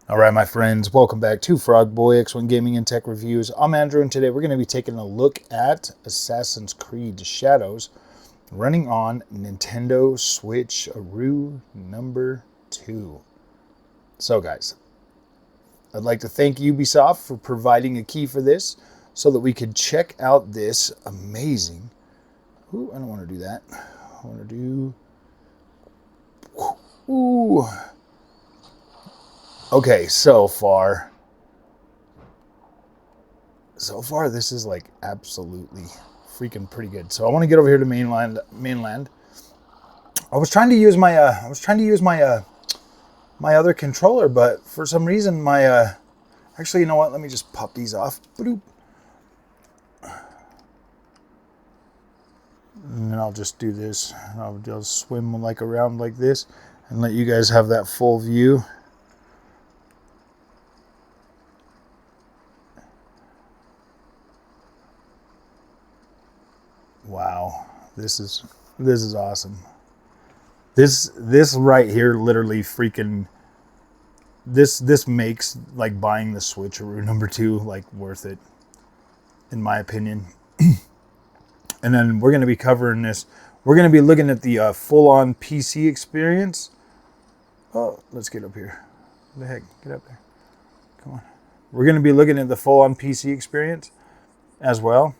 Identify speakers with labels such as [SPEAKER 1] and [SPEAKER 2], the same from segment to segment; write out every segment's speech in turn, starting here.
[SPEAKER 1] All right, my friends, welcome back to Frog Boy X1 Gaming and Tech Reviews. I'm Andrew, and today we're going to be taking a look at Assassin's Creed Shadows running on Nintendo Switch Aru number 2. So, guys, I'd like to thank Ubisoft for providing a key for this so that we could check out this amazing... Ooh, I don't want to do that. I want to do... Ooh... Okay, so far this is like absolutely freaking pretty good. So I want to get over here to mainland. I was trying to use my my other controller, but for some reason my actually, you know what? Let me just pop these off. Ba-doop. And then I'll just do this. I'll just swim like around like this and let you guys have that full view. Wow, this is awesome. This right here literally freaking this makes like buying the Switch Aru number 2 like worth it, in my opinion. And then we're going to be covering this. We're going to be looking at the full-on PC experience. Oh, let's get up here. What the heck? Get up there. Come on. We're going to be looking at the full-on PC experience as well.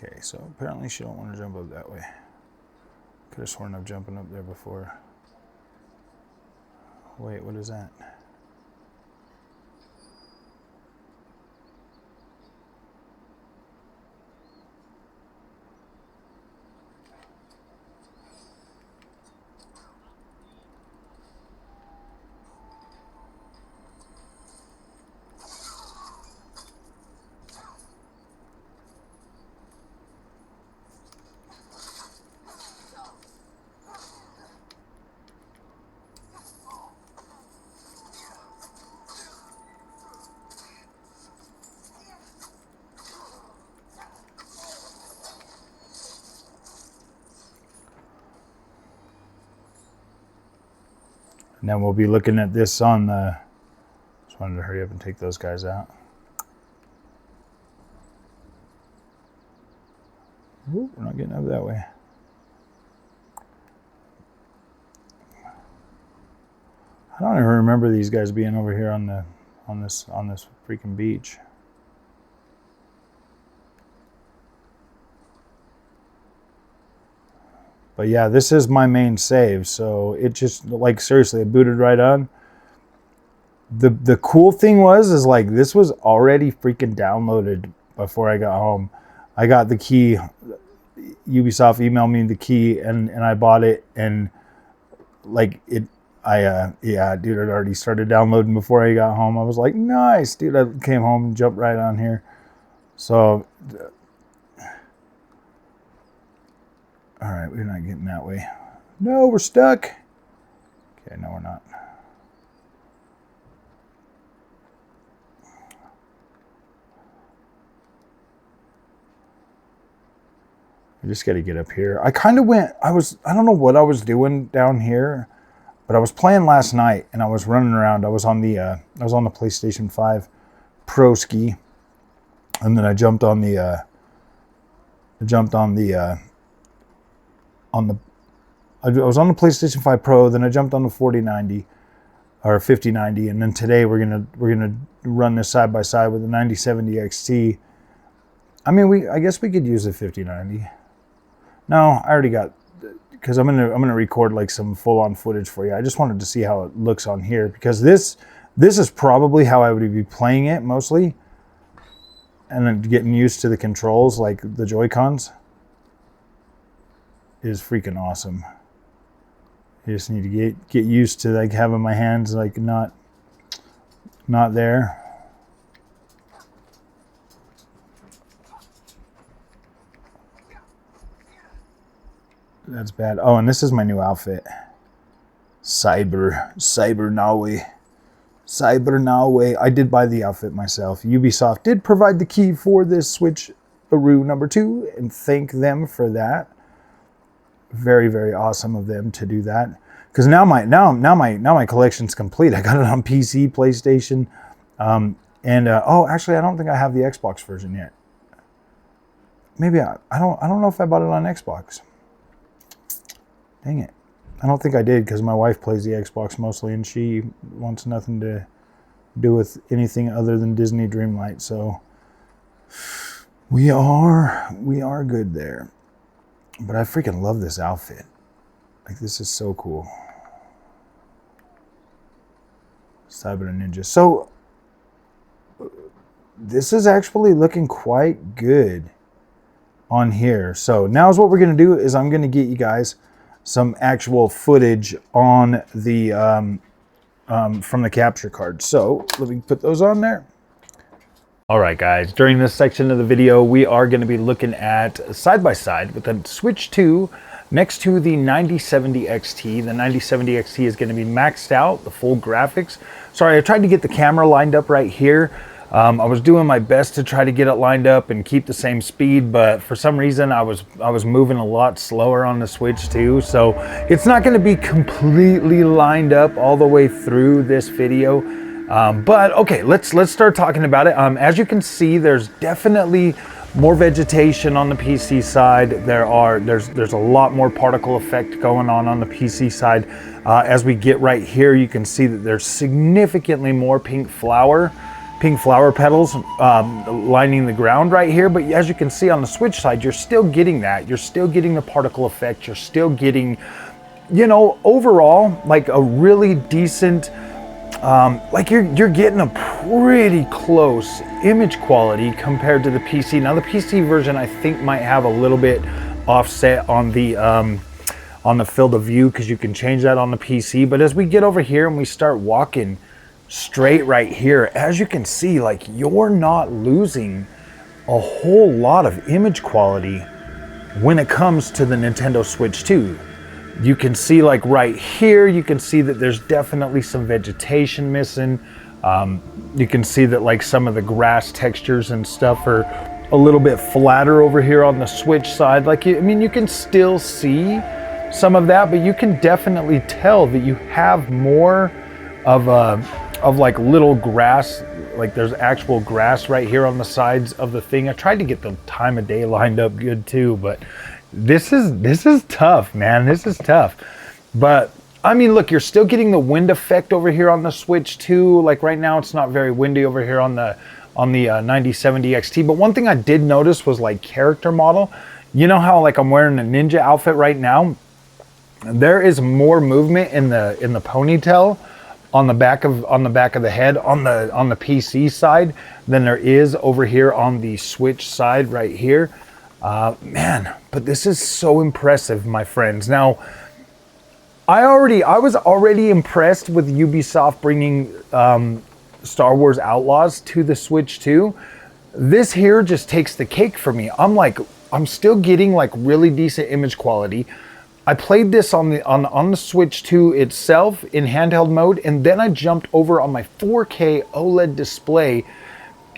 [SPEAKER 1] Okay, so apparently she don't want to jump up that way. Could have sworn I'm jumping up there before. Wait, what is that? And then we'll be looking at this on the... Just wanted to hurry up and take those guys out. Ooh, we're not getting up that way. I don't even remember these guys being over here on this freaking beach. But yeah, this is my main save, so it just, like, seriously, it booted right on. The cool thing is like, this was already freaking downloaded before I got home. I got the key. Ubisoft emailed me the key, and I bought it, and like yeah, dude, it already started downloading before I got home. I was like, nice, dude. I came home and jumped right on here. So, all right, we're not getting that way. No, we're stuck. Okay, no, we're not. I just got to get up here. I kind of went, I don't know what I was doing down here, but I was playing last night and I was running around. I was on the PlayStation 5 Pro Ski, and then I jumped on the I was on the PlayStation 5 Pro, then I jumped on the 4090 or 5090, and then today we're gonna run this side by side with the 9070 XT. I mean, I guess we could use the 5090. No, I already got, because I'm gonna record like some full-on footage for you. I just wanted to see how it looks on here, because this is probably how I would be playing it mostly, and then getting used to the controls, like the Joy-Cons is freaking awesome. You just need to get used to like having my hands like not there. That's bad. Oh, and this is my new outfit. Cyber Naue. I did buy the outfit myself. Ubisoft did provide the key for this Switch Aru number 2, and thank them for that. Very, very awesome of them to do that. because now my collection's complete. I got it on PC, PlayStation, oh, actually, I don't think I have the Xbox version yet. Maybe I don't know if I bought it on Xbox. Dang it. I don't think I did, because my wife plays the Xbox mostly, and she wants nothing to do with anything other than Disney Dreamlight. So we are good there. But I freaking love this outfit. Like, this is so cool. Cyber Ninja. So this is actually looking quite good on here. So now is what we're going to do is I'm going to get you guys some actual footage on the from the capture card. So let me put those on there. All right, guys, during this section of the video, we are going to be looking at side by side with the Switch 2 next to the 9070 XT. The 9070 XT is going to be maxed out, the full graphics. Sorry, I tried to get the camera lined up right here. I was doing my best to try to get it lined up and keep the same speed, but for some reason I was moving a lot slower on the Switch 2, so it's not going to be completely lined up all the way through this video. But okay, let's start talking about it. As you can see, there's definitely more vegetation on the PC side. There's a lot more particle effect going on the PC side. As we get right here, you can see that there's significantly more pink flower petals lining the ground right here. But as you can see on the Switch side, you're still getting that. You're still getting the particle effect. You're still getting, you know, overall, like a really decent, like you're getting a pretty close image quality compared to the PC. Now the PC version I think might have a little bit offset on the field of view, because you can change that on the PC. But as we get over here and we start walking straight right here, as you can see, like, you're not losing a whole lot of image quality when it comes to the Nintendo Switch 2. You can see, like, right here, you can see that there's definitely some vegetation missing. You can see that, like, some of the grass textures and stuff are a little bit flatter over here on the Switch side. Like, I mean, you can still see some of that, but you can definitely tell that you have more of like little grass, like there's actual grass right here on the sides of the thing. I tried to get the time of day lined up good too, but this is tough, man. This is tough. But I mean, look, you're still getting the wind effect over here on the Switch 2. Like right now, it's not very windy over here on the 9070 XT. But one thing I did notice was, like, character model. You know how, like, I'm wearing a ninja outfit right now? There is more movement in the ponytail on the back of the head on the PC side than there is over here on the Switch side right here. Man, but this is so impressive, my friends. Now, I was already impressed with Ubisoft bringing Star Wars Outlaws to the Switch 2. This here just takes the cake for me. I'm still getting, like, really decent image quality. I played this on the Switch 2 itself in handheld mode, and then I jumped over on my 4K OLED display.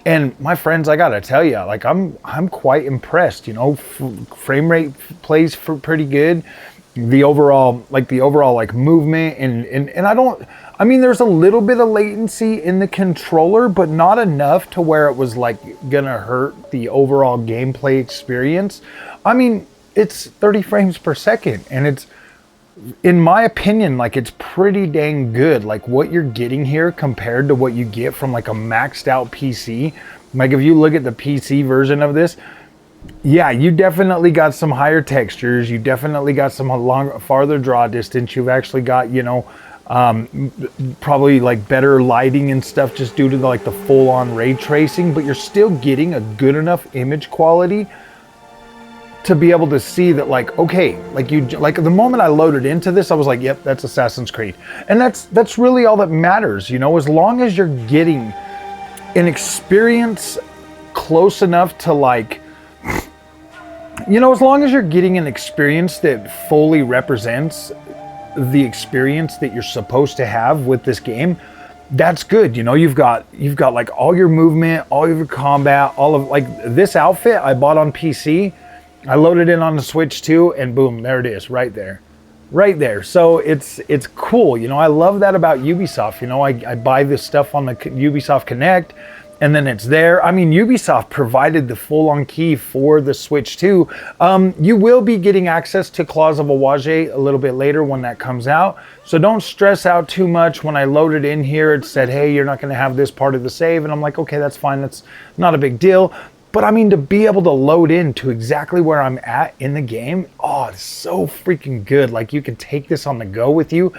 [SPEAKER 1] And my friends, I gotta tell you, like, I'm quite impressed. You know, frame rate plays pretty good. The overall movement and I mean, there's a little bit of latency in the controller, but not enough to where it was, like, gonna hurt the overall gameplay experience. I mean, it's 30 frames per second, and it's, in my opinion, like, it's pretty dang good. Like, what you're getting here compared to what you get from, like, a maxed out PC. Like, if you look at the PC version of this, yeah, you definitely got some higher textures. You definitely got some farther draw distance. You've actually got, you know, probably, like, better lighting and stuff just due to the full on ray tracing, but you're still getting a good enough image quality to be able to see that, like, okay, like the moment I loaded into this, I was like, yep, that's Assassin's Creed. And that's really all that matters, you know, as long as you're getting an experience close enough to, like, you know, as long as you're getting an experience that fully represents the experience that you're supposed to have with this game, that's good. You know, you've got like all your movement, all of your combat, all of, like, this outfit I bought on PC. I loaded in on the Switch 2, and boom, there it is right there. right there. So it's cool. You know, I love that about Ubisoft. You know, I buy this stuff on the Ubisoft Connect, and then it's there. I mean, Ubisoft provided the full-on key for the Switch 2. You will be getting access to Claws of Awage a little bit later when that comes out. So don't stress out too much. When I loaded in here, it said, hey, you're not going to have this part of the save. And I'm like, okay, that's fine. That's not a big deal. But I mean, to be able to load into exactly where I'm at in the game, oh, it's so freaking good. Like, you can take this on the go with you.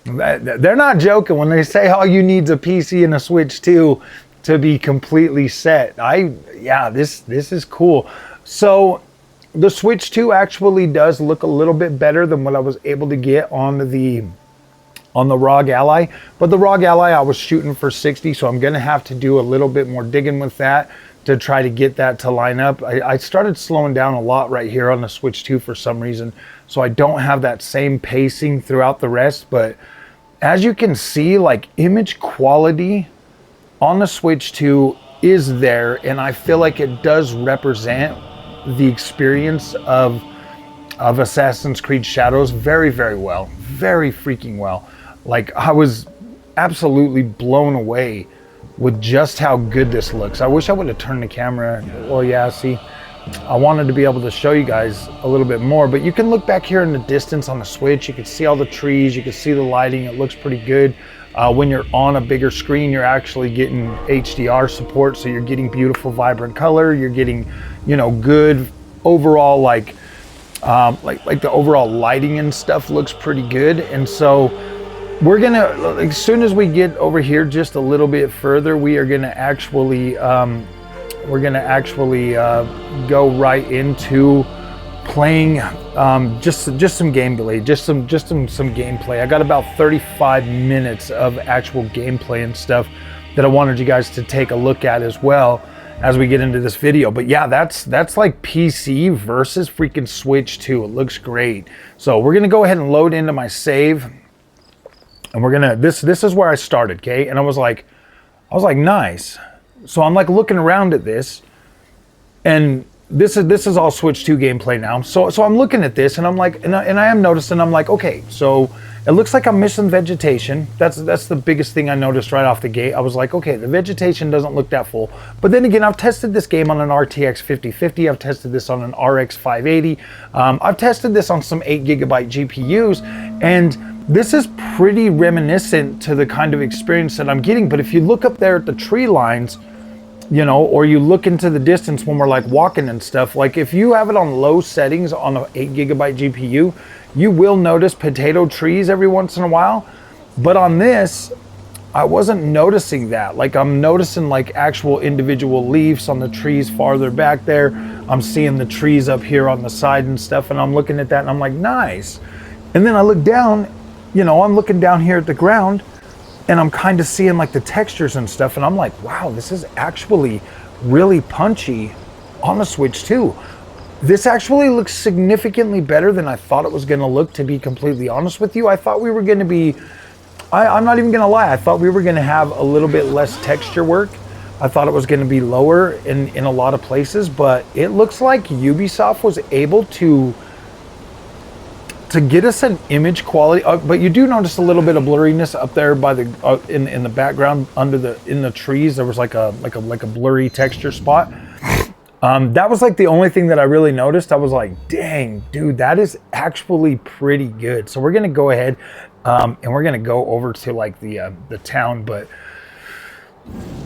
[SPEAKER 1] They're not joking when they say all you need is a PC and a Switch 2 to be completely set. Yeah, this is cool. So the Switch 2 actually does look a little bit better than what I was able to get on the ROG Ally. But the ROG Ally, I was shooting for 60, so I'm gonna have to do a little bit more digging with that to try to get that to line up. I started slowing down a lot right here on the Switch 2 for some reason, so I don't have that same pacing throughout the rest. But as you can see, like, image quality on the Switch 2 is there, and I feel like it does represent the experience of Assassin's Creed Shadows very, very well. Very freaking well. Like, I was absolutely blown away with just how good this looks. I wish I would have turned the camera. Well, yeah, see, I wanted to be able to show you guys a little bit more, but you can look back here in the distance on the Switch. You can see all the trees, you can see the lighting. It looks pretty good. When you're on a bigger screen, you're actually getting HDR support, so you're getting beautiful, vibrant color. You're getting, you know, good overall, like the overall lighting and stuff looks pretty good. And so we're gonna, as soon as we get over here just a little bit further, we are gonna actually go right into playing just some gameplay, just some gameplay. I got about 35 minutes of actual gameplay and stuff that I wanted you guys to take a look at as well as we get into this video. But yeah, that's like PC versus freaking Switch 2. It looks great. So we're gonna go ahead and load into my save, and we're gonna, this is where I started, okay? And I was like nice. So I'm like looking around at this, and this is all Switch 2 gameplay now. So I'm looking at this, and I'm like, and I am noticing, I'm like, okay, so it looks like I'm missing vegetation. That's the biggest thing I noticed right off the gate. I was like, okay, the vegetation doesn't look that full. But then again, I've tested this game on an RTX 5050. I've tested this on an RX 580. I've tested this on some 8GB GPUs, and this is pretty reminiscent to the kind of experience that I'm getting. But if you look up there at the tree lines, you know, or you look into the distance when we're like walking and stuff, like if you have it on low settings on an 8GB GPU, you will notice potato trees every once in a while. But on this, I wasn't noticing that. Like, I'm noticing like actual individual leaves on the trees farther back there. I'm seeing the trees up here on the side and stuff, and I'm looking at that and I'm like, nice. And then I look down, you know, I'm looking down here at the ground, and I'm kind of seeing like the textures and stuff, and I'm like, wow, this is actually really punchy on the Switch 2. This actually looks significantly better than I thought it was gonna look, to be completely honest with you. I thought we were gonna be, I'm not even gonna lie, I thought we were gonna have a little bit less texture work. I thought it was gonna be lower in a lot of places, but it looks like Ubisoft was able to get us an image quality, but you do notice a little bit of blurriness up there by the in the background in the trees. There was like a blurry texture spot. That was like the only thing that I really noticed. I was like, dang, dude, that is actually pretty good. So we're gonna go ahead and we're gonna go over to like the town, but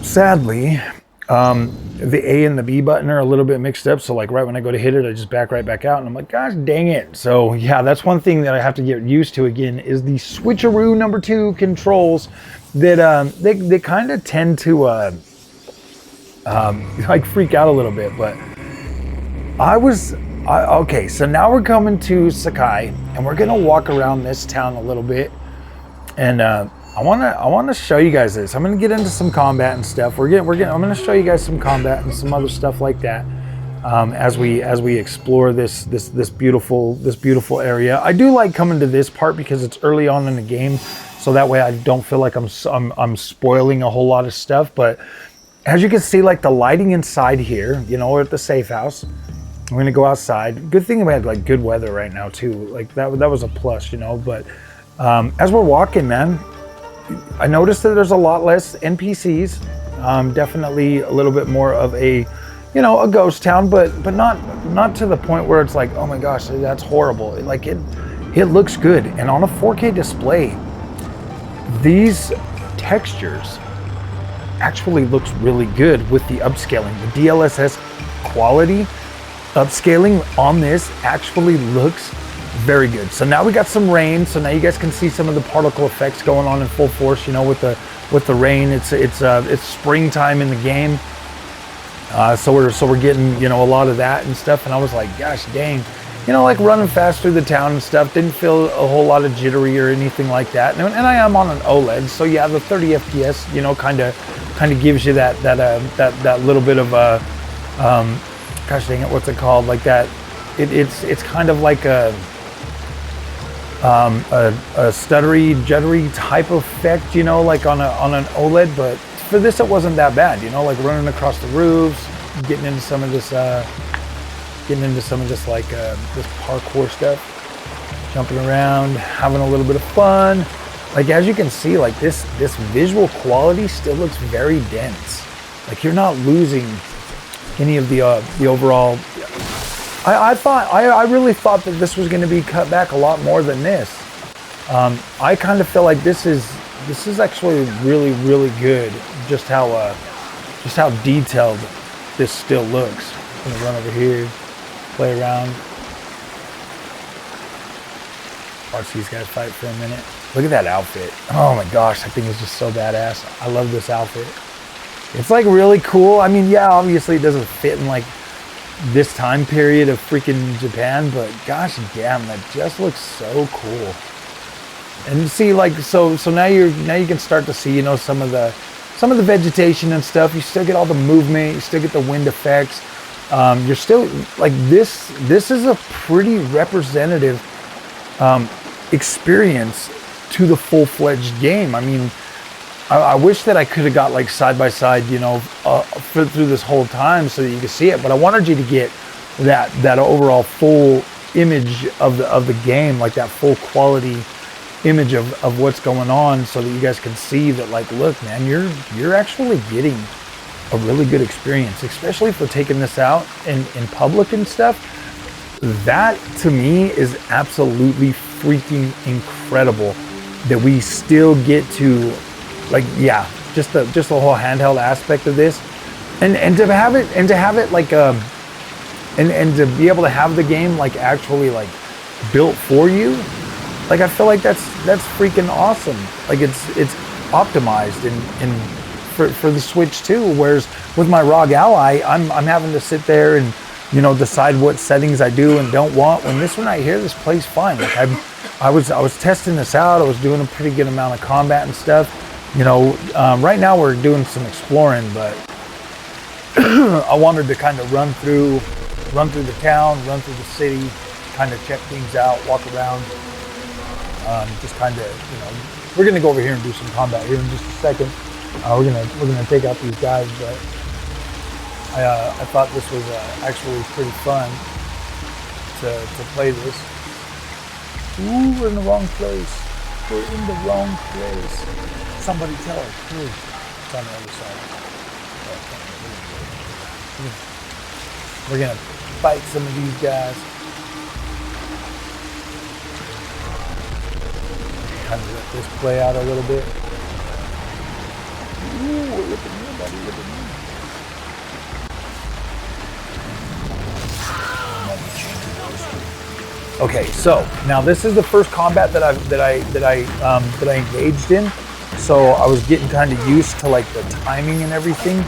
[SPEAKER 1] sadly, the A and the B button are a little bit mixed up. So like right when I go to hit it, I just back right back out, and I'm like, gosh dang it. So yeah, that's one thing that I have to get used to again, is the switcheroo number 2 controls that they kind of tend to like freak out a little bit. But okay, so now we're coming to Sakai, and we're gonna walk around this town a little bit, and I want to show you guys this. I'm going to get into some combat and stuff. I'm going to show you guys some combat and some other stuff like that as we explore this beautiful area. I do like coming to this part because it's early on in the game, so that way I don't feel like I'm spoiling a whole lot of stuff. But as you can see, like the lighting inside here, you know, we're at the safe house. I'm gonna go outside. Good thing we had like good weather right now too. Like that was a plus, you know. But as we're walking, man, I noticed that there's a lot less NPCs. Definitely a little bit more of a, you know, a ghost town, but not to the point where it's like, oh my gosh, that's horrible. Like it looks good, and on a 4K display, these textures actually looks really good with the upscaling. The DLSS quality upscaling on this actually looks very good. So now we got some rain, so now you guys can see some of the particle effects going on in full force, you know, with the rain. It's springtime in the game. So we're getting, you know, a lot of that and stuff, and I was like, gosh dang, you know, like running fast through the town and stuff, didn't feel a whole lot of jittery or anything like that. And I am on an OLED, so yeah, the 30 FPS, you know, kind of gives you that little bit of a, gosh dang it, what's it called? Like that, it's kind of like a stuttery, jittery type of effect, you know, like on an OLED. But for this, it wasn't that bad, you know, like running across the roofs, getting into some of this like this parkour stuff, jumping around, having a little bit of fun. Like as you can see, like this visual quality still looks very dense. Like you're not losing any of the overall. I really thought that this was going to be cut back a lot more than this. I kind of feel like this is actually really, really good. Just how detailed this still looks. I'm gonna run over here, play around, watch these guys fight for a minute. Look at that outfit. Oh my gosh, that thing is just so badass. I love this outfit. It's like really cool. I mean, yeah, obviously it doesn't fit in like this time period of freaking Japan, but gosh damn, that just looks so cool. And you see, like, so now you can start to see, you know, some of the vegetation and stuff. You still get all the movement, you still get the wind effects. You're still like this is a pretty representative experience to the full-fledged game. I mean, I wish that I could have got like side by side, you know, through this whole time so that you could see it. But I wanted you to get that overall full image of the game, like that full quality image of what's going on, so that you guys can see that, like, look, man, you're actually getting a really good experience, especially for taking this out in public and stuff. That to me is absolutely freaking incredible that we still get to, like, yeah, just the whole handheld aspect of this, and to have it like and to be able to have the game like actually like built for you. Like, I feel like that's freaking awesome. Like it's optimized in for the Switch too. Whereas with my ROG Ally, I'm having to sit there and, you know, decide what settings I do and don't want. When this one right here, this plays fine. Like I was testing this out. I was doing a pretty good amount of combat and stuff. You know, right now we're doing some exploring, but I wanted to kind of run through the town, run through the city, kind of check things out, walk around. Just kind of, you know, we're gonna go over here and do some combat here in just a second. We're gonna take out these guys, but I thought this was actually pretty fun to play this. Ooh, we're in the wrong place. We're in the wrong place. Somebody tell us. It's on the other side. We're gonna fight some of these guys. Kind of let this play out a little bit. Ooh, look at me, buddy, look at me. Okay, so now this is the first combat that I engaged in. So I was getting kind of used to like the timing and everything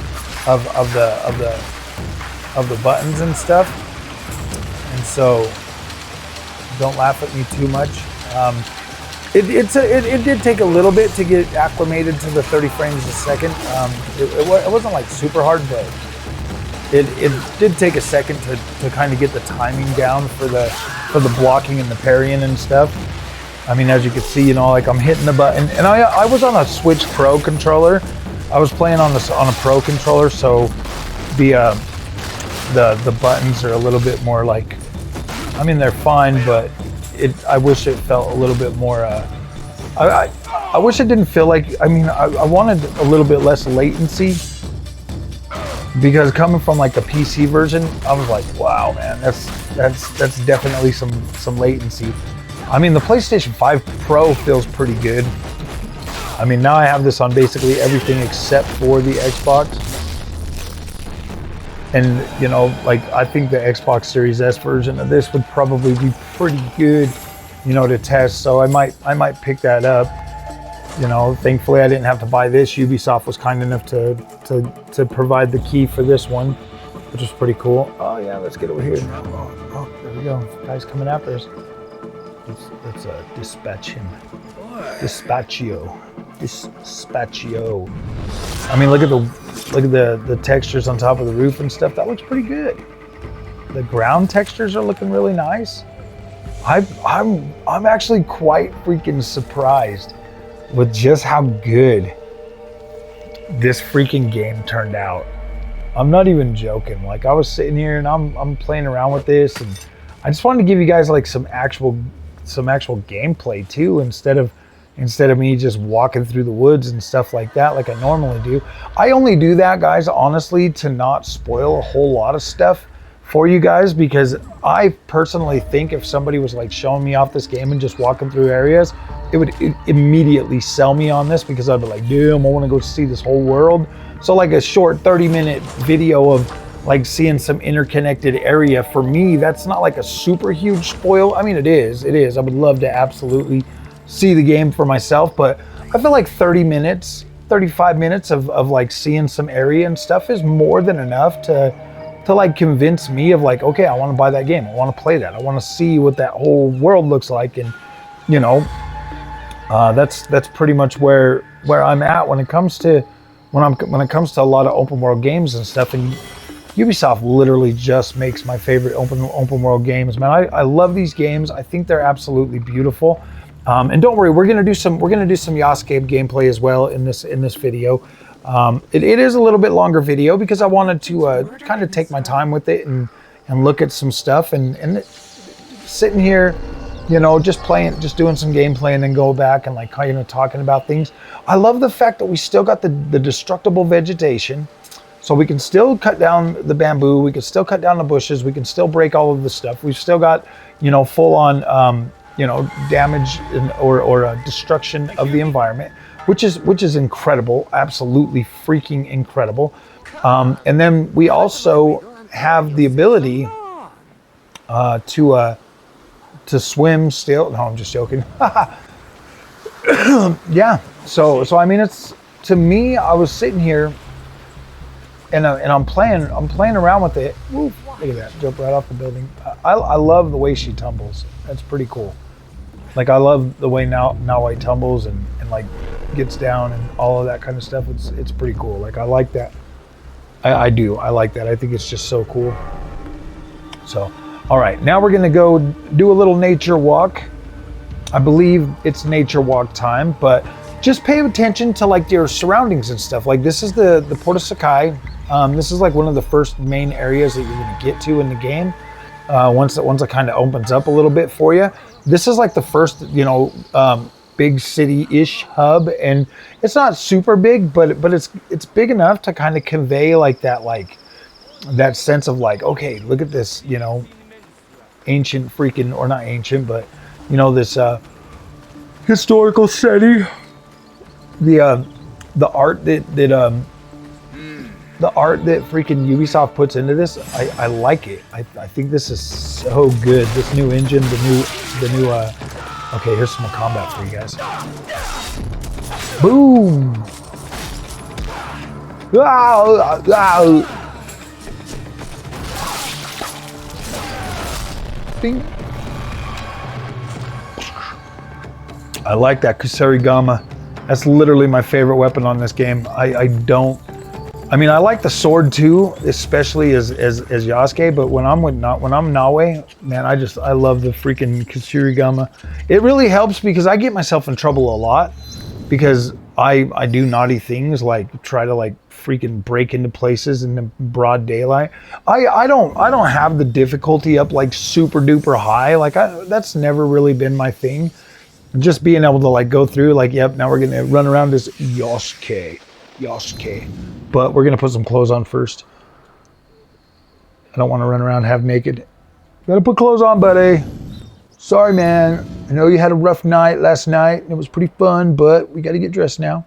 [SPEAKER 1] of the buttons and stuff. And so don't laugh at me too much. It did take a little bit to get acclimated to the 30 frames a second. It wasn't like super hard, but it did take a second to kind of get the timing down for the blocking and the parrying and stuff. I mean, as you can see, you know, like I'm hitting the button, and I was on a Switch Pro controller. I was playing on a Pro controller, so the the buttons are a little bit more like, I mean, they're fine, but I wish it felt a little bit more, I wish it didn't feel like, I mean, I wanted a little bit less latency, because coming from like the PC version, I was like, wow, man, that's definitely some latency. I mean, the PlayStation 5 Pro feels pretty good. I mean, now I have this on basically everything except for the Xbox. And, you know, like, I think the Xbox Series S version of this would probably be pretty good, you know, to test. So I might pick that up. You know, thankfully I didn't have to buy this. Ubisoft was kind enough to provide the key for this one, which is pretty cool. Oh yeah, let's get over here. Oh, there we go. Guy's coming after us. Let's dispatch him. Dispatchio. I mean, look at the textures on top of the roof and stuff. That looks pretty good. The ground textures are looking really nice. I'm actually quite freaking surprised with just how good this freaking game turned out. I'm not even joking. Like, I was sitting here and I'm playing around with this, and I just wanted to give you guys like some actual gameplay too, instead of me just walking through the woods and stuff like that like I normally do. I only do that, guys, honestly, to not spoil a whole lot of stuff for you guys, because I personally think if somebody was like showing me off this game and just walking through areas, it would immediately sell me on this, because I'd be like, damn, I want to go see this whole world. So like a short 30-minute video of like seeing some interconnected area, for me, that's not like a super huge spoil. I mean, it is. I would love to absolutely see the game for myself, but I feel like 30 minutes, 35 minutes of like seeing some area and stuff is more than enough to like convince me of like, okay, I want to buy that game. I want to play that. I want to see what that whole world looks like. And, you know, that's pretty much where I'm at when it comes to when it comes to a lot of open world games and stuff. And Ubisoft literally just makes my favorite open world games, man. I love these games. I think they're absolutely beautiful. And don't worry, we're gonna do some Yoysticks gameplay as well in this video. It is a little bit longer video because I wanted to kind of take my time with it and look at some stuff and sitting here, you know, just doing some gameplay and then go back and like kind of talking about things. I love the fact that we still got the destructible vegetation, so we can still cut down the bamboo, we can still cut down the bushes, we can still break all of the stuff. We've still got, you know, full on you know, damage or destruction of the environment, which is incredible, absolutely freaking incredible. And then we also have the ability to swim still. No, I'm just joking. Yeah. So I mean, it's, to me, I was sitting here and I'm playing around with it. Ooh, look at that, jump right off the building. I love the way she tumbles. That's pretty cool. Like, I love the way now I tumbles and like gets down and all of that kind of stuff. It's pretty cool. Like, I like that. I do. I like that. I think it's just so cool. So, all right, now we're gonna go do a little nature walk. I believe it's nature walk time, but just pay attention to like your surroundings and stuff. Like, this is the Port of Sakai. This is like one of the first main areas that you're gonna get to in the game. Once it kind of opens up a little bit for you. This is like the first, you know, big city-ish hub, and it's not super big, but it's big enough to kind of convey like that sense of like, okay, look at this, you know, ancient freaking, or not ancient, but you know, this historical setting. The art that freaking Ubisoft puts into this, I like it. I think this is so good. This new engine, the new okay, here's some more combat for you guys. Boom! Bing. I like that Kusarigama. That's literally my favorite weapon on this game. I mean, I like the sword too, especially as Yosuke, but when I'm Nawe, man, I love the freaking Kusarigama. It really helps because I get myself in trouble a lot because I do naughty things like try to like freaking break into places in the broad daylight. I don't have the difficulty up like super duper high. Like that's never really been my thing. Just being able to like go through like, yep, now we're gonna run around this Yosuke. But we're gonna put some clothes on first. I don't want to run around half naked. Gotta put clothes on, buddy. Sorry, man. I know you had a rough night last night. It was pretty fun, but we got to get dressed now.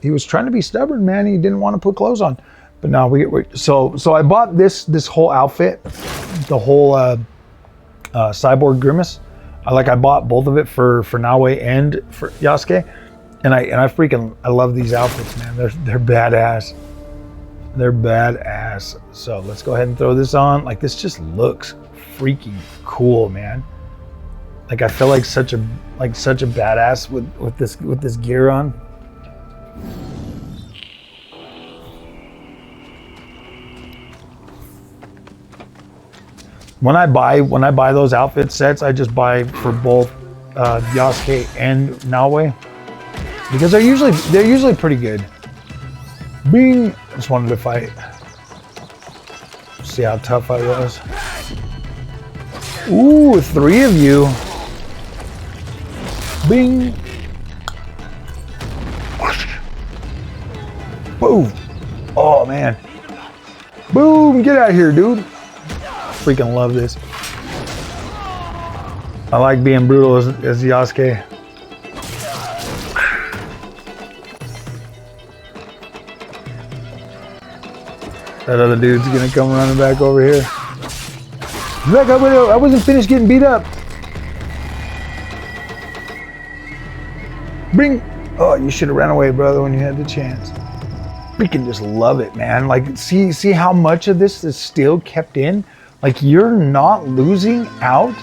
[SPEAKER 1] He was trying to be stubborn, man. He didn't want to put clothes on. But no, so I bought this whole outfit, the whole Cyborg Grimace. I bought both of it for Nawe and for Yasuke, and I love these outfits, man. They're badass. They're badass. So let's go ahead and throw this on. Like, this just looks freaking cool, man. Like, I feel like such a badass with this gear on. When I buy those outfit sets, I just buy for both Yasuke and Nawe because they're usually pretty good. Bing! Just wanted to fight. See how tough I was. Ooh, 3 of you. Bing! Boom! Oh man! Boom! Get out of here, dude! Freaking love this. I like being brutal as Yasuke. That other dude's gonna come running back over here. Look, I wasn't finished getting beat up. Bring. Oh, you should have ran away, brother, when you had the chance. Freaking just love it, man. Like, see how much of this is still kept in? Like, you're not losing out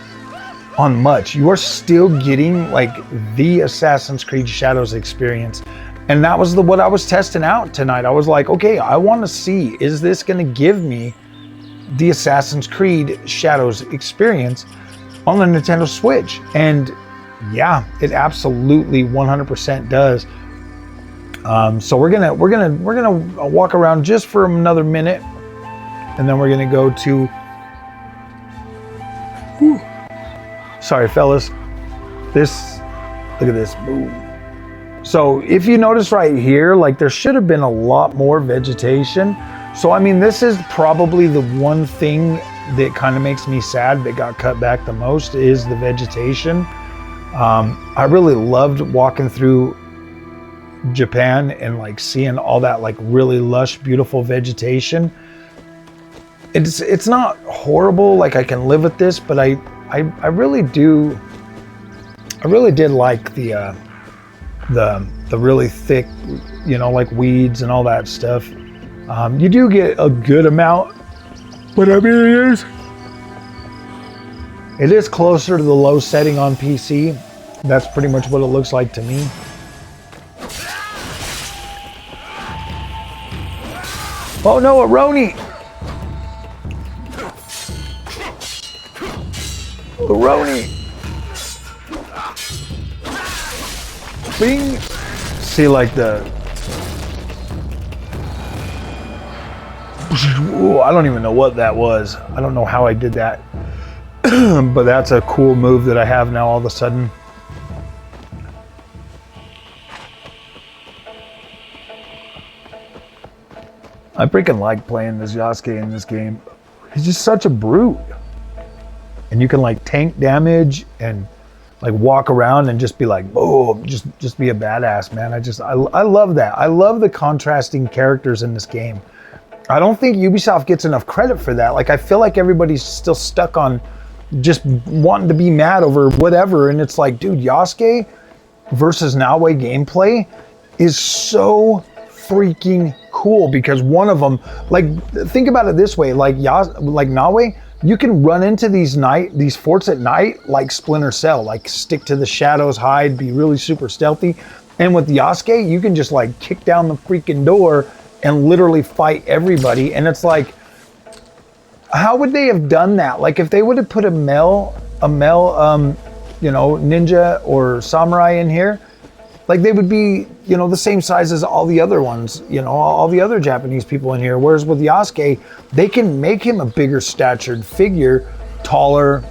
[SPEAKER 1] on much. You are still getting like the Assassin's Creed Shadows experience. And that was what I was testing out tonight. I was like, okay, I want to see, is this going to give me the Assassin's Creed Shadows experience on the Nintendo Switch? And yeah, it absolutely 100% does. So we're gonna walk around just for another minute, and then we're gonna go to. Whew, sorry, fellas. Look at this. Boom. So if you notice right here, like, there should have been a lot more vegetation. So I mean, this is probably the one thing that kind of makes me sad that got cut back the most is the vegetation. I really loved walking through Japan and like seeing all that like really lush, beautiful vegetation. It's not horrible. Like, I can live with this, but I really do. I really did like the really thick, you know, like weeds and all that stuff. You do get a good amount, but I mean, it is closer to the low setting on PC. That's pretty much what it looks like to me. Oh no, a Roni! A Roni! Bing! See, like ooh, I don't even know what that was. I don't know how I did that. But that's a cool move that I have now all of a sudden. I freaking like playing this Yasuke in this game. He's just such a brute. And you can like tank damage and like walk around and just be like, boom, just be a badass, man. I love that. I love the contrasting characters in this game. I don't think Ubisoft gets enough credit for that. Like, I feel like everybody's still stuck on just wanting to be mad over whatever. And it's like, dude, Yasuke versus Nawe gameplay is so freaking cool, because one of them, like, think about it this way, like Nawe, you can run into these forts at night like Splinter Cell, like stick to the shadows, hide, be really super stealthy. And with Yasuke, you can just like kick down the freaking door and literally fight everybody. And it's like, how would they have done that? Like, if they would have put a male, you know, ninja or samurai in here,
[SPEAKER 2] like they would be, you know, the same size as all the other ones, you know, all the other Japanese people in here. Whereas with Yasuke, they can make him a bigger statured figure, taller,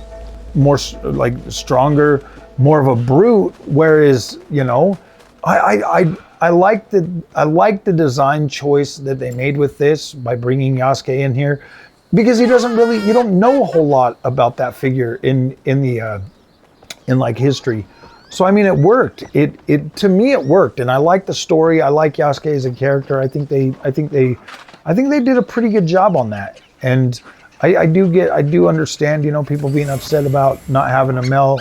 [SPEAKER 2] more like stronger, more of a brute. Whereas, you know, I like the design choice that they made with this by bringing Yasuke in here, because he doesn't really, you don't know a whole lot about that figure in like history. So I mean, it worked. It to me it worked, and I like the story. I like Yasuke as a character. I think they did a pretty good job on that. And I do understand, you know, people being upset about not having a male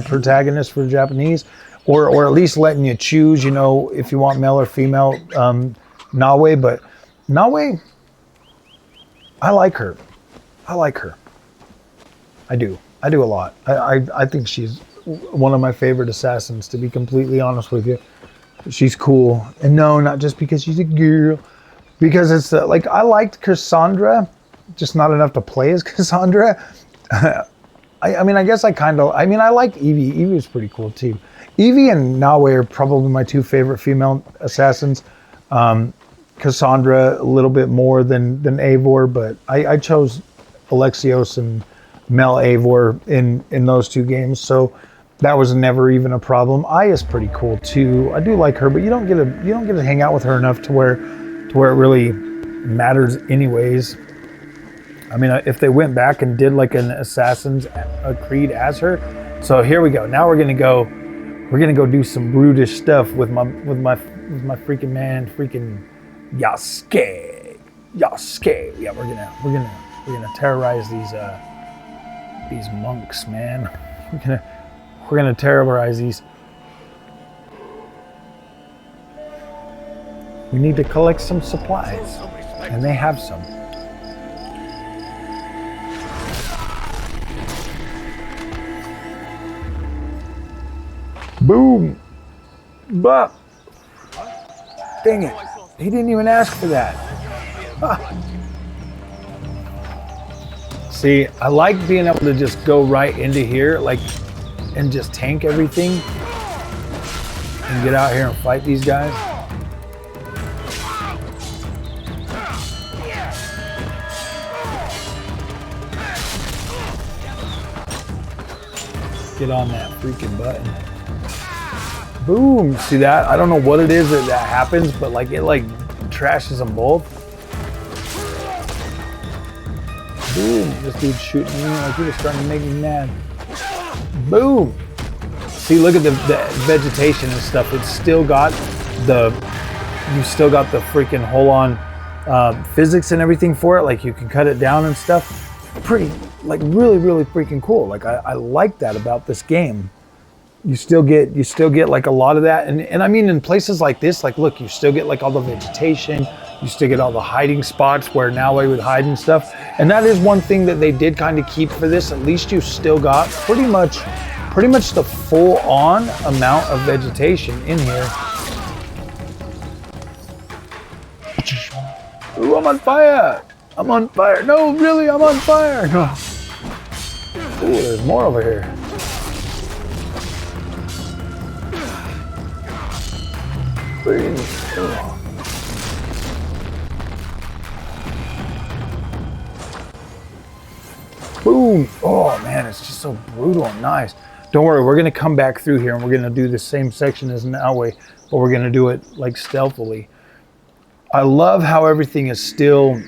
[SPEAKER 2] protagonist for Japanese, or at least letting you choose, you know, if you want male or female Nawe. But Nawe, I like her. I do a lot. I think she's one of my favorite assassins, to be completely honest with you. She's cool. And no, not just because she's a girl. Because it's like, I liked Cassandra, just not enough to play as Cassandra. I mean, I guess I like Evie. Evie was pretty cool too. Evie and Nawe are probably my two favorite female assassins. Cassandra a little bit more than Eivor, but I chose Alexios and Mel Eivor in those two games, so that was never even a problem. Aya's pretty cool too. I do like her, but you don't get to hang out with her enough to where it really matters anyways. I mean, if they went back and did like an Assassin's Creed as her, so here we go. Now we're gonna go do some brutish stuff with my freaking man, freaking Yasuke. Yeah, we're gonna terrorize these monks, man. We're gonna terrorize these. We need to collect some supplies, and they have some. Boom! But dang it, he didn't even ask for that. Ah. See, I like being able to just go right into here, like, and just tank everything and get out here and fight these guys. Get on that freaking button. Boom! See that? I don't know what it is that happens, but like it like trashes them both. Boom! This dude's shooting me like he was starting to make me mad. Boom! See, look at the vegetation and stuff. It's still got you still got the freaking whole on physics and everything for it. Like you can cut it down and stuff. Pretty, like really freaking cool. Like I like that about this game. You still get like a lot of that, and I mean in places like this, like look, you still get like all the vegetation. You still get all the hiding spots where Nawe would hide and stuff. And that is one thing that they did kind of keep for this. At least you still got pretty much the full on amount of vegetation in here. Ooh, I'm on fire. I'm on fire. No, really, I'm on fire. No. Ooh, there's more over here. Boom. Oh man, it's just so brutal and nice. Don't worry, we're gonna come back through here and we're gonna do the same section as Nawe, but we're gonna do it like stealthily. I love how everything is still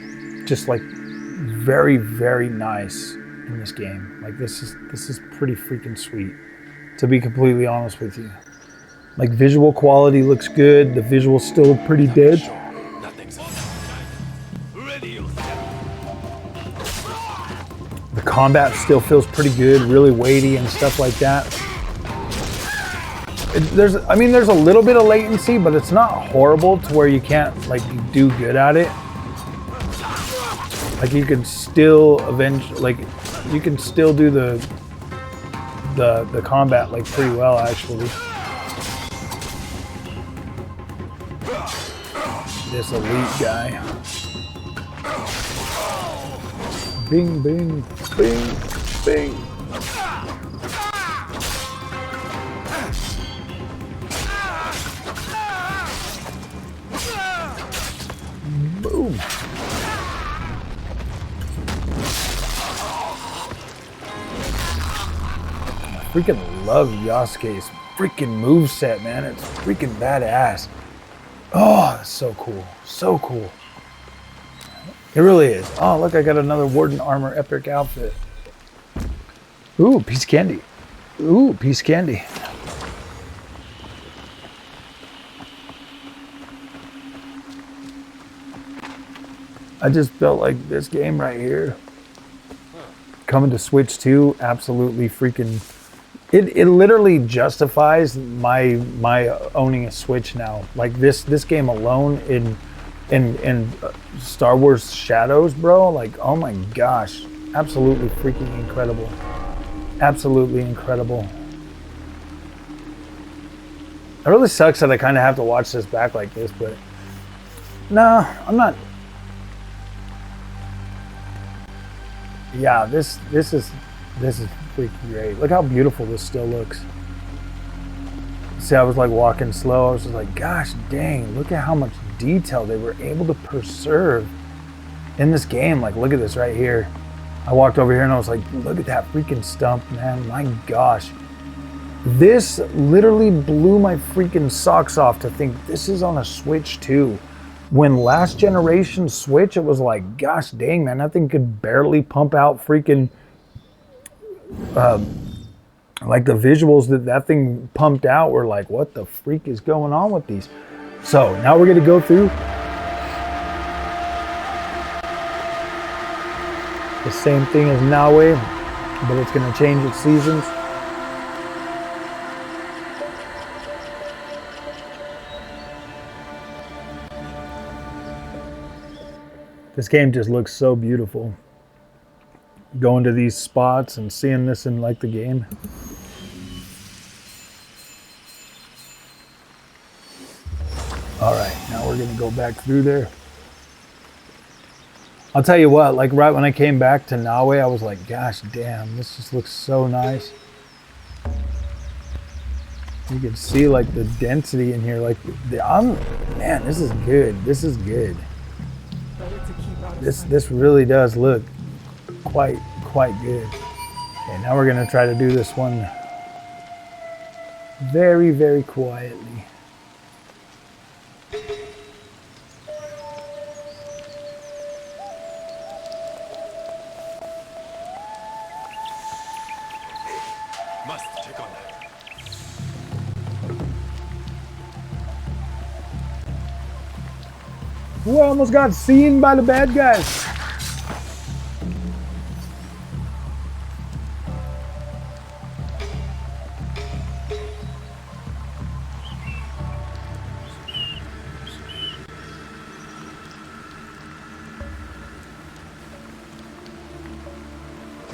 [SPEAKER 2] just like very, very nice in this game. Like this is pretty freaking sweet, to be completely honest with you. Like visual quality looks good. The visuals still look pretty dead. The combat still feels pretty good, really weighty and stuff like that. There's a little bit of latency, but it's not horrible to where you can't like do good at it. Like you can still you can still do the combat like pretty well actually. This elite guy. Bing, bing, bing, bing. freaking love Yasuke's freaking moveset, man. It's freaking badass. Oh, that's so cool. So cool. It really is. Oh, look, I got another Warden Armor Epic outfit. Ooh, piece of candy. Ooh, piece of candy. I just felt like this game right here, coming to Switch 2, absolutely freaking, it literally justifies my owning a Switch now. Like this game alone in Star Wars Shadows, bro, like, oh my gosh, absolutely freaking incredible. Absolutely incredible. It really sucks that I kind of have to watch this back like this, but no, I'm not. Yeah, this is freaking great. Look how beautiful this still looks. See, I was like walking slow. I was just like, gosh dang, look at how much detail they were able to preserve in this game. Like, look at this right here. I walked over here and I was like, look at that freaking stump, man. My gosh. This literally blew my freaking socks off to think this is on a Switch 2. When last generation Switch, it was like, gosh dang, man, that thing could barely pump out freaking, like the visuals that thing pumped out were like, what the freak is going on with these? So now we're gonna go through the same thing as Naue, but it's gonna change its seasons. This game just looks so beautiful. Going to these spots and seeing this in like the game. All right, now we're gonna go back through there. I'll tell you what, like right when I came back to Naue, I was like, gosh damn, this just looks so nice. You can see like the density in here, like man, this is good. This is good. This really does look quite good. Okay, now we're gonna try to do this one very, very quietly.
[SPEAKER 3] Must check on that.
[SPEAKER 2] Ooh, I almost got seen by the bad guys.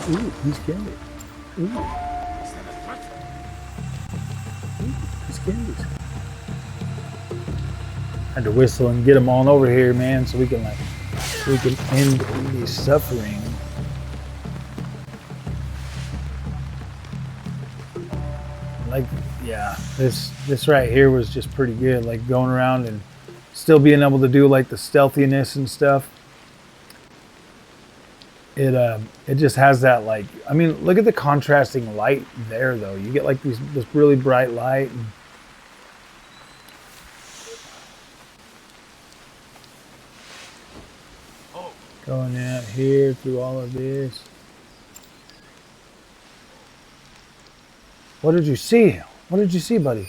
[SPEAKER 2] Ooh, he's candy. Ooh. He's candies. Had to whistle and get them on over here, man, so we can end the suffering. Like, yeah, this right here was just pretty good. Like going around and still being able to do like the stealthiness and stuff. It just has that, like, I mean, look at the contrasting light there though. You get like this really bright light. And going out here through all of this. What did you see? What did you see, buddy?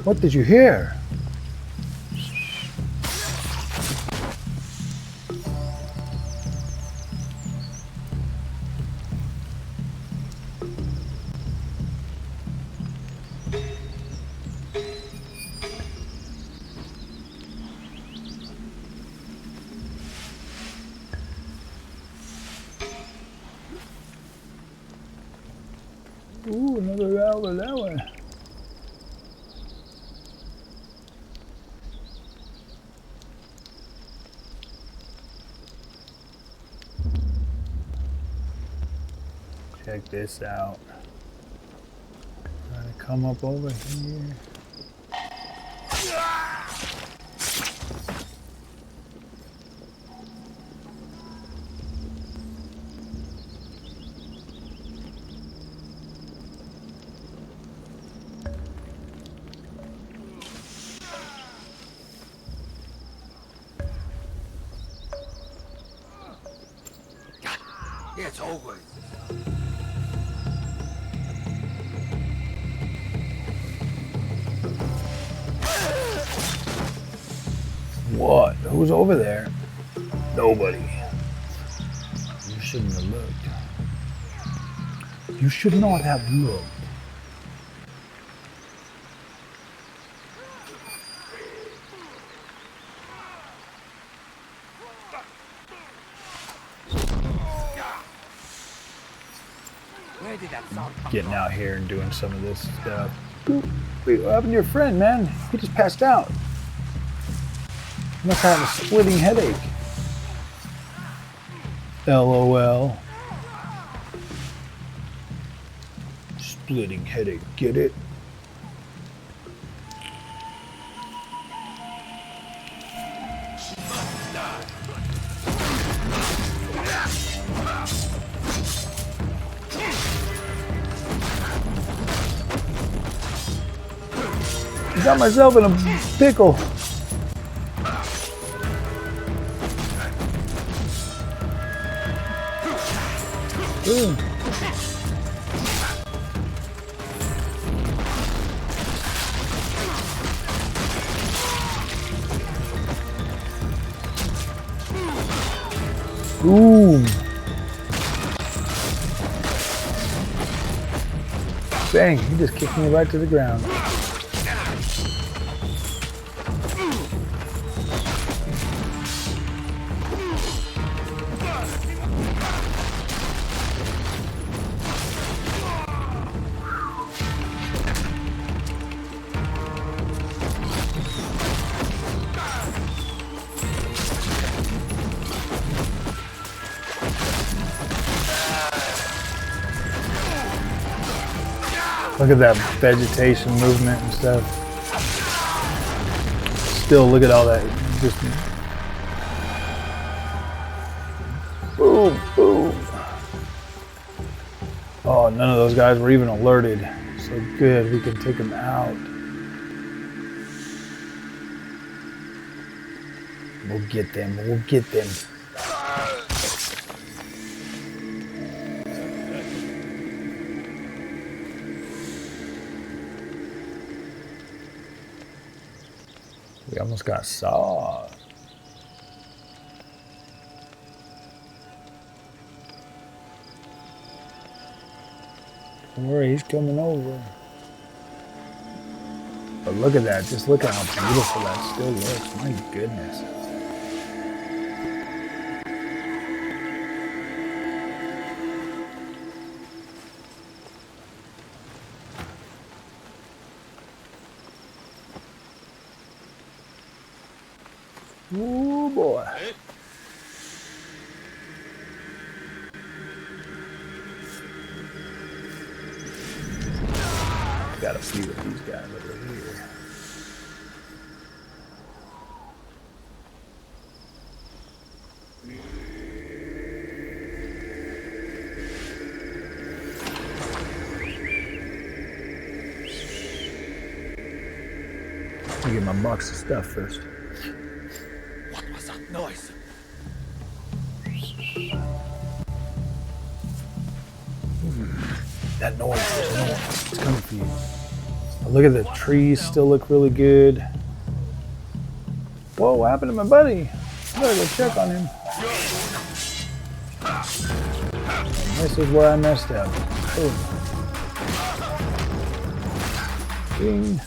[SPEAKER 2] What did you hear? Ooh, another hour that way. Check this out. Trying to come up over here.
[SPEAKER 3] It's over.
[SPEAKER 2] What? Who's over there? Nobody. You shouldn't have looked. You should not have looked.
[SPEAKER 3] Where did that sound come
[SPEAKER 2] Getting out here and doing some of this stuff. Wait, what happened to your friend, man? He just passed out. Must have a splitting headache. LOL. Splitting headache, get it? Got myself in a pickle. Ooh. Boom. Bang, he just kicked me right to the ground. Look at that vegetation movement and stuff. Still, look at all that. Just boom, boom. Oh, none of those guys were even alerted. So good, we can take them out. We'll get them, we'll get them. We almost got saw. Don't worry, he's coming over. But look at that, just look at how beautiful that still looks. My goodness. Oh boy. Got a few of these guys over here. Let me get my box of stuff first.
[SPEAKER 3] What was that noise?
[SPEAKER 2] That noise, there's no one. It's coming for you. But look at the trees, still look really good. Whoa, what happened to my buddy? I better go check on him. This is where I messed up. Boom. Ding.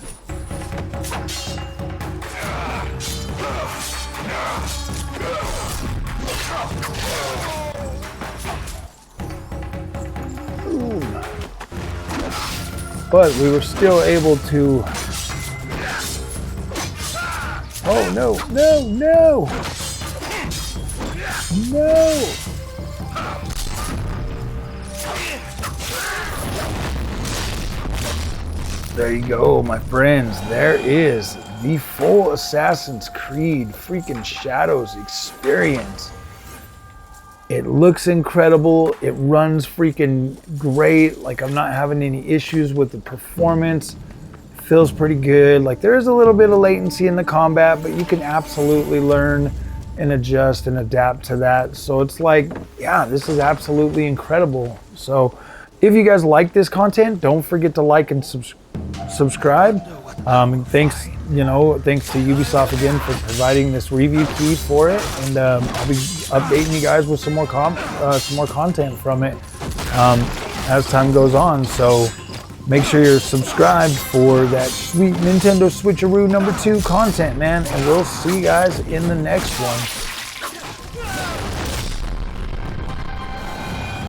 [SPEAKER 2] Boom. But we were still able to. Oh no, no, no! No! There you go, my friends. There is the full Assassin's Creed freaking Shadows experience. It looks incredible. It runs freaking great. Like, I'm not having any issues with the performance. Feels pretty good. Like, there is a little bit of latency in the combat, but you can absolutely learn and adjust and adapt to that. So it's like, yeah, this is absolutely incredible. So if you guys like this content, don't forget to like and subscribe. And thanks, thanks to Ubisoft again for providing this review key for it, and I'll be updating you guys with some more content from it as time goes on. So make sure you're subscribed for that sweet Nintendo Switcheroo #2 content, man, and we'll see you guys in the next one.